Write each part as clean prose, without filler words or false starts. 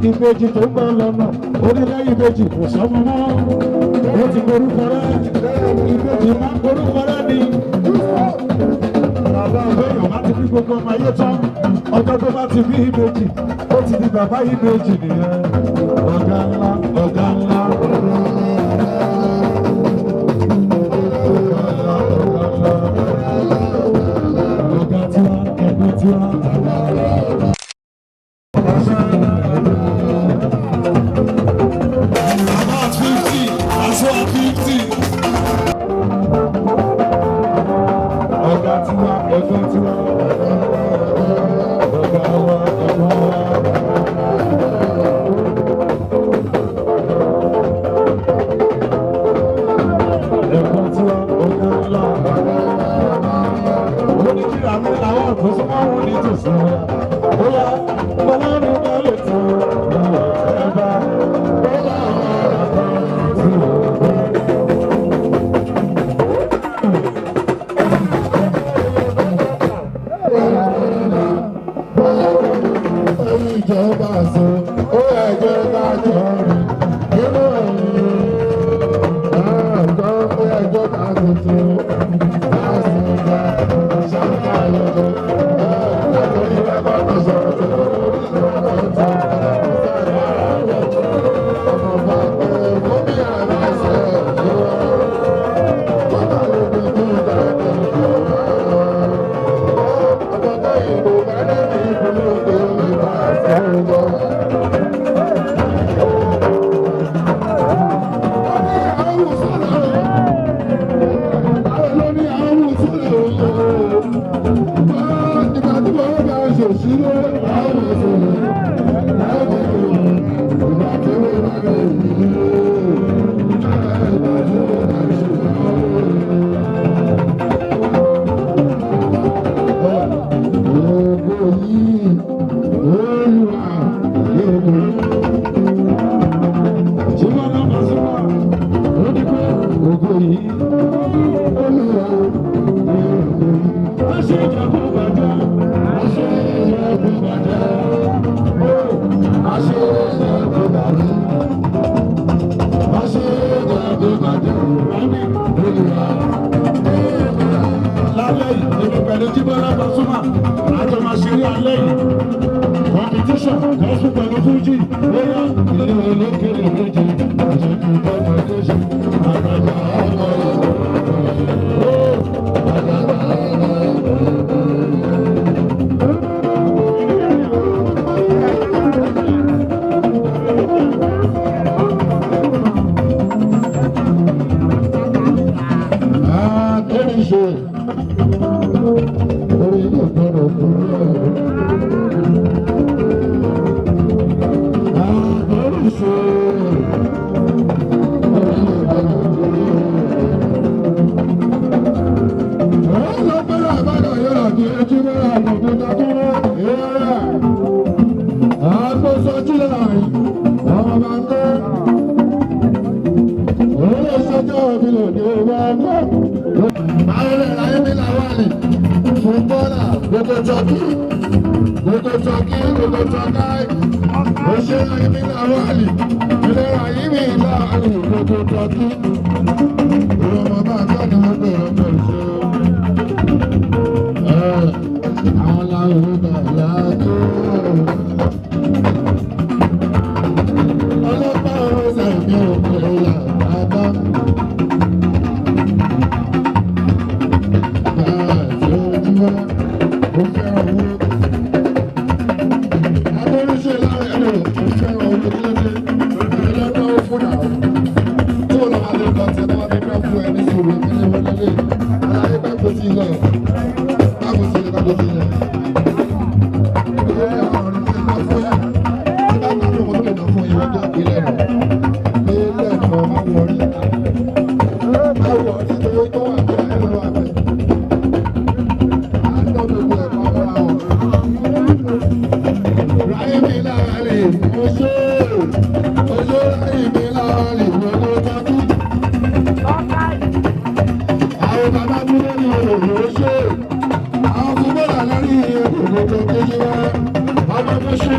Ìbejì tó ń bọ̀ lọ́nà onílẹ̀ ìbejì kò sọ́mọ mọ́ ó ti korúkọ rẹ̀ ìbejì máa ń korúkọ rẹ̀ ni bàbá ọ̀gbẹ́yàn bá ti bí gbogbo ọmọ ayé tán ọjọ́ tó bá ti bí ìbejì ó ti di bàbá ìbejì nìyẹn ọ̀gá ńlá ọ̀gá ńlá. Ọ̀gá tiwa ẹgbẹ́ tiwa.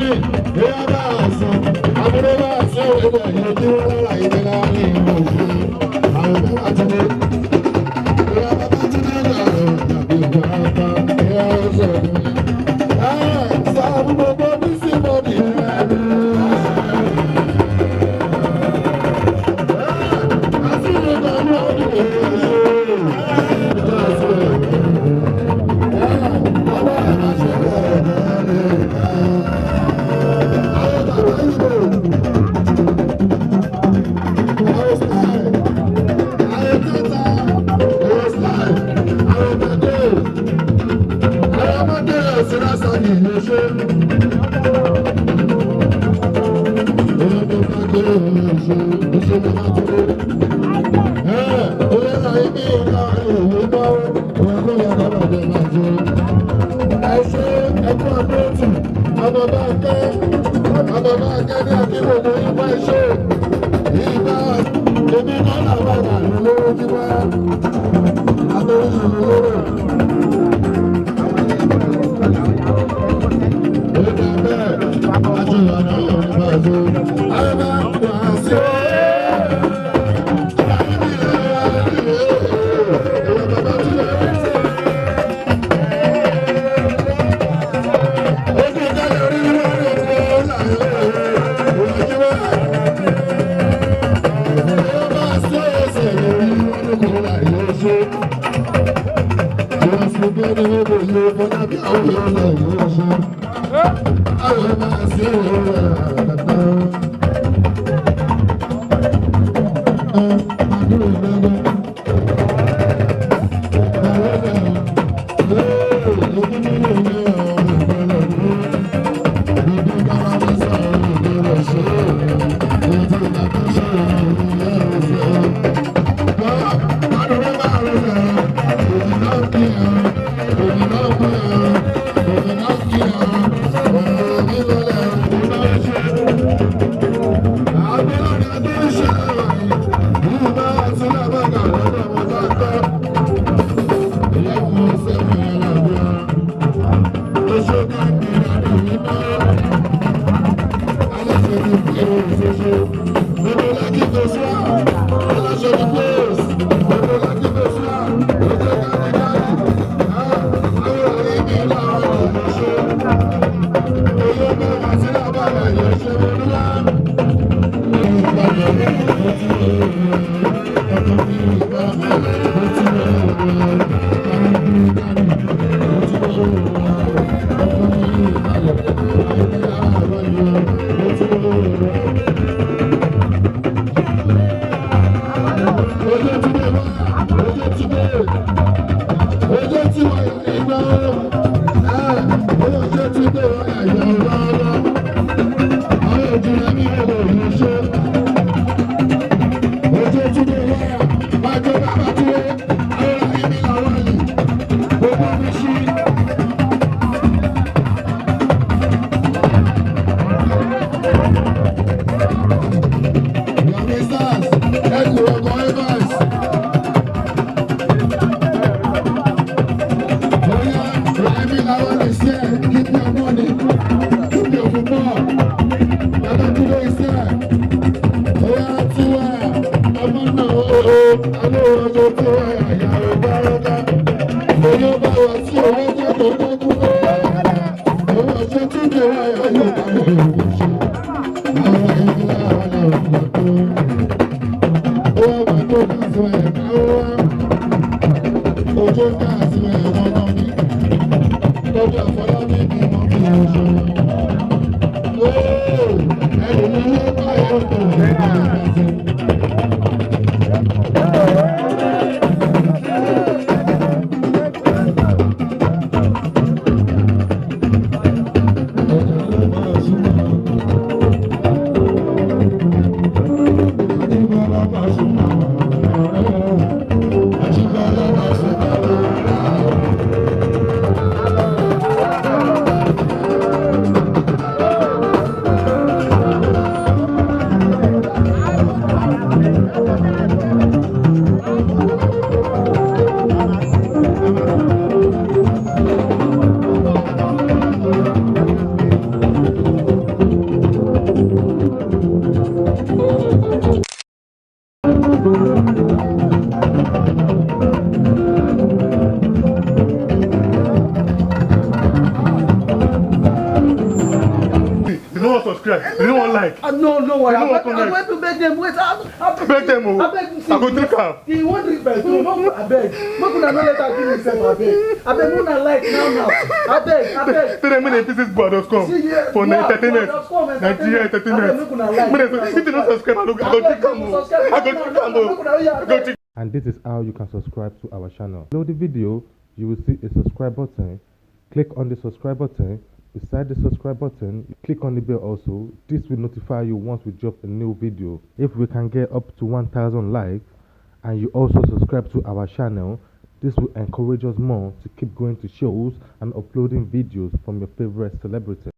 ní ìyá bá a sọ àbúrò bá a sọ ìwé ẹ̀yẹ tí wọ́n lára ìdílé ní ìlú òṣèlú àwọn ọmọ àti ní ìyá bàbá tí ní ìlú àwọn tàbí ìgbà àgbà ìyá ọ̀sẹ̀ ọ̀dún sọ àbúrò bọ́ bí sí bọ́ọ̀dì àti ìrọ̀lẹ́ ọdún subscribe. You don't want like. No, no worry. You don't want to I'm like. going to beg them. Wait, Beg them, oh. I beg I go drink am. You want drink first? No, I beg. No, could I not let her give me self? I beg. I beg. Una like now. I beg. Tell them when pieces board.com for entertainment. Nigeria entertainment. If you don't subscribe, I go drink am, oh. I go drink am, oh. I go drink. And this is how you can subscribe to our channel. Below the video, you will see a subscribe button. Click on the subscribe button. Beside the subscribe button, you click on the bell also. This will notify you once we drop a new video. If we can get up to 1,000 likes and you also subscribe to our channel, this will encourage us more to keep going to shows and uploading videos from your favorite celebrity.